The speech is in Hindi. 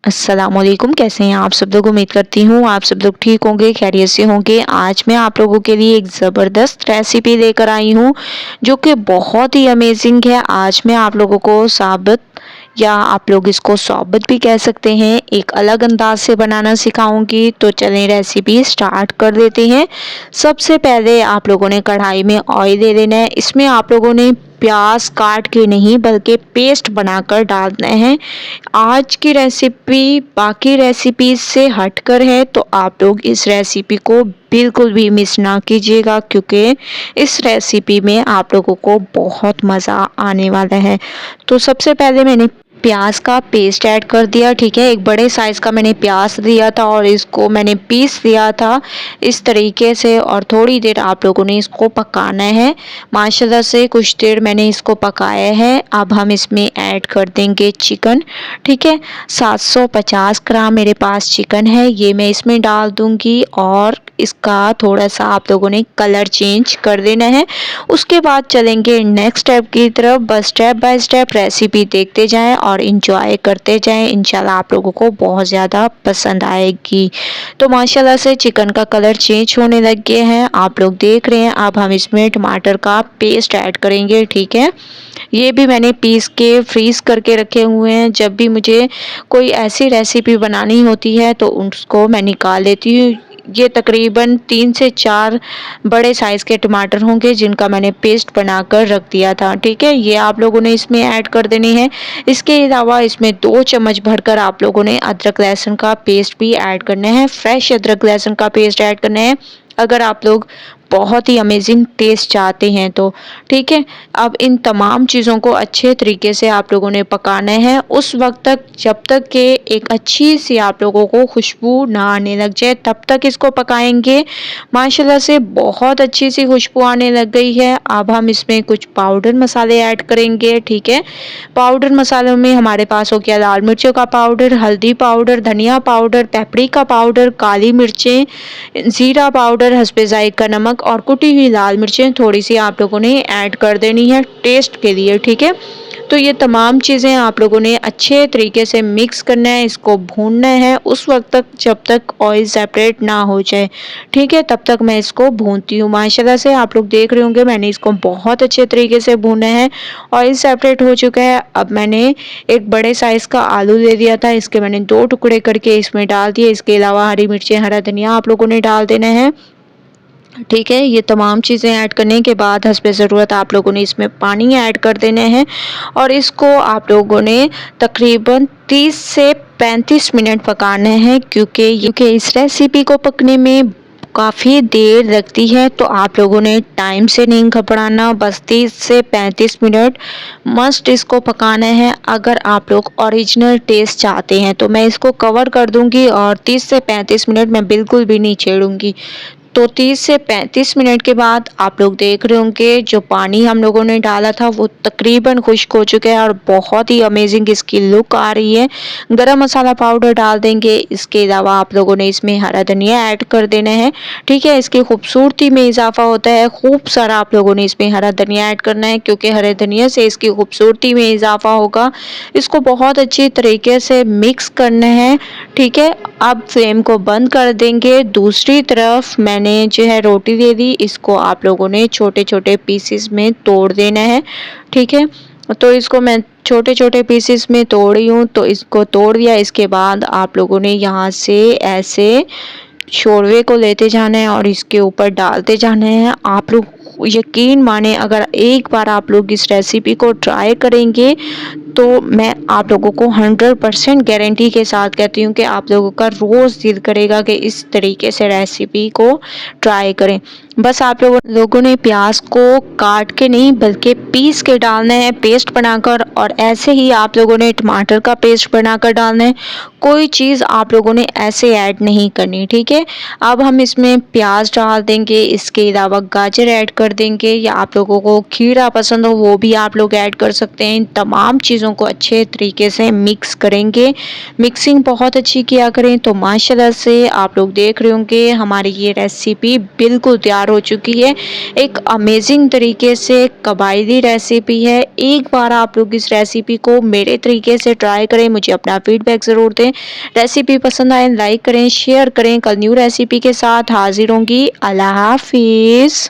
अस्सलामुअलैकुम। कैसे हैं आप सब लोग? उम्मीद करती हूँ आप सब लोग ठीक होंगे, खैरियत से होंगे। आज मैं आप लोगों के लिए एक ज़बरदस्त रेसिपी लेकर आई हूँ जो कि बहुत ही अमेजिंग है। आज मैं आप लोगों को साबुत या आप लोग इसको सौबत भी कह सकते हैं, एक अलग अंदाज से बनाना सिखाऊंगी। तो चलें रेसिपी स्टार्ट कर देते हैं। सबसे पहले आप लोगों ने कढ़ाई में ऑयल ले लेना है। इसमें आप लोगों ने प्याज काट के नहीं बल्कि पेस्ट बनाकर डालना है। आज की रेसिपी बाकी रेसिपीज से हटकर है, तो आप लोग इस रेसिपी को बिल्कुल भी मिस ना कीजिएगा, क्योंकि इस रेसिपी में आप लोगों को बहुत मज़ा आने वाला है। तो सबसे पहले मैंने प्याज का पेस्ट ऐड कर दिया। ठीक है, एक बड़े साइज़ का मैंने प्याज लिया था और इसको मैंने पीस लिया था इस तरीके से, और थोड़ी देर आप लोगों ने इसको पकाना है। माशाल्लाह से कुछ देर मैंने इसको पकाया है। अब हम इसमें ऐड कर देंगे चिकन। ठीक है, 750 ग्राम मेरे पास चिकन है, ये मैं इसमें डाल दूंगी और इसका थोड़ा सा आप लोगों ने कलर चेंज कर देना है। उसके बाद चलेंगे नेक्स्ट स्टेप की तरफ। बस स्टेप बाय स्टेप रेसिपी देखते जाएं और इंजॉय करते जाएं। इंशाल्लाह आप लोगों को बहुत ज़्यादा पसंद आएगी। तो माशाल्लाह से चिकन का कलर चेंज होने लग गए हैं, आप लोग देख रहे हैं। अब हम इसमें टमाटर का पेस्ट ऐड करेंगे। ठीक है, ये भी मैंने पीस के फ्रीज़ करके रखे हुए हैं। जब भी मुझे कोई ऐसी रेसिपी बनानी होती है तो उसको मैं निकाल लेती हूँ। ये तकरीबन 3 से 4 बड़े साइज़ के टमाटर होंगे जिनका मैंने पेस्ट बनाकर रख दिया था। ठीक है, ये आप लोगों ने इसमें ऐड कर देनी है। इसके अलावा इसमें 2 चम्मच भरकर आप लोगों ने अदरक लहसुन का पेस्ट भी ऐड करना है। फ्रेश अदरक लहसुन का पेस्ट ऐड करना है अगर आप लोग बहुत ही अमेजिंग टेस्ट चाहते हैं तो। ठीक है, अब इन तमाम चीज़ों को अच्छे तरीके से आप लोगों ने पकाना है उस वक्त तक जब तक कि एक अच्छी सी आप लोगों को खुशबू ना आने लग जाए, तब तक इसको पकाएंगे। माशाल्लाह से बहुत अच्छी सी खुशबू आने लग गई है। अब हम इसमें कुछ पाउडर मसाले ऐड करेंगे। ठीक है, पाउडर मसालों में हमारे पास हो गया लाल मिर्चों का पाउडर, हल्दी पाउडर, धनिया पाउडर, पेपरिका पाउडर, काली मिर्चें, ज़ीरा पाउडर, हस्बे ज़ायक़ा नमक और कुटी हुई लाल मिर्चें थोड़ी सी आप लोगों ने ऐड कर देनी है टेस्ट के लिए। ठीक है, तो ये तमाम चीज़ें आप लोगों ने अच्छे तरीके से मिक्स करना है, इसको भूनना है उस वक्त तक जब तक ऑयल सेपरेट ना हो जाए। ठीक है, तब तक मैं इसको भूनती हूँ। माशाल्लाह से आप लोग देख रहे होंगे मैंने इसको बहुत अच्छे तरीके से भूना है, ऑयल सेपरेट हो चुका है। अब मैंने एक बड़े साइज़ का आलू ले लिया था, इसके मैंने 2 टुकड़े करके इसमें डाल दिए। इसके अलावा हरी मिर्चें, हरा धनिया आप लोगों ने डाल देना है। ठीक है, ये तमाम चीज़ें ऐड करने के बाद हस्बे ज़रूरत आप लोगों ने इसमें पानी ऐड कर देना है और इसको आप लोगों ने तकरीबन 30 से 35 मिनट पकाना है, क्योंकि इस रेसिपी को पकने में काफ़ी देर लगती है। तो आप लोगों ने टाइम से नहीं घबराना, बस 30 से 35 मिनट मस्ट इसको पकाना है। अगर आप लोग ओरिजिनल टेस्ट चाहते हैं तो मैं इसको कवर कर दूंगी और 30 से 35 मिनट मैं बिल्कुल भी नहीं छेड़ूंगी। तो 30 से 35 मिनट के बाद आप लोग देख रहे होंगे जो पानी हम लोगों ने डाला था वो तकरीबन खुश्क हो चुका है और बहुत ही अमेजिंग इसकी लुक आ रही है। गरम मसाला पाउडर डाल देंगे। इसके अलावा आप लोगों ने इसमें हरा धनिया ऐड कर देना है। ठीक है, इसकी खूबसूरती में इजाफा होता है। खूब सारा आप लोगों ने इसमें हरा धनिया ऐड करना है, क्योंकि हरे धनिया से इसकी खूबसूरती में इजाफा होगा। इसको बहुत अच्छी तरीके से मिक्स करना है। ठीक है, अब फ्लेम को बंद कर देंगे। दूसरी तरफ मैंने जो है रोटी ले ली, इसको आप लोगों ने छोटे छोटे पीसेस में तोड़ देना है। ठीक है, तो इसको मैं छोटे छोटे पीसेस में तोड़ी हूँ, तो इसको तोड़ दिया। इसके बाद आप लोगों ने यहाँ से ऐसे शोरवे को लेते जाना है और इसके ऊपर डालते जाना है। आप लोग यकीन माने अगर एक बार आप लोग इस रेसिपी को ट्राई करेंगे तो मैं आप लोगों को 100% गारंटी के साथ कहती हूँ कि आप लोगों का रोज़ दिल करेगा कि इस तरीके से रेसिपी को ट्राई करें। बस आप लोगों ने प्याज को काट के नहीं बल्कि पीस के डालना है पेस्ट बनाकर, और ऐसे ही आप लोगों ने टमाटर का पेस्ट बनाकर डालना है। कोई चीज़ आप लोगों ने ऐसे ऐड नहीं करनी। ठीक है, अब हम इसमें प्याज डाल देंगे। इसके अलावा गाजर ऐड कर देंगे, या आप लोगों को खीरा पसंद हो वो भी आप लोग ऐड कर सकते हैं। इन तमाम चीज़ों चीज़ों को अच्छे तरीके से मिक्स करेंगे। मिक्सिंग बहुत अच्छी किया करें। तो माशाल्लाह से आप लोग देख रहे होंगे हमारी ये रेसिपी बिल्कुल तैयार हो चुकी है। एक अमेजिंग तरीके से कबायली रेसिपी है। एक बार आप लोग इस रेसिपी को मेरे तरीके से ट्राई करें, मुझे अपना फीडबैक ज़रूर दें। रेसिपी पसंद आए लाइक करें, शेयर करें। कल न्यू रेसिपी के साथ हाजिर होंगी। अल्लाह हाफिज़।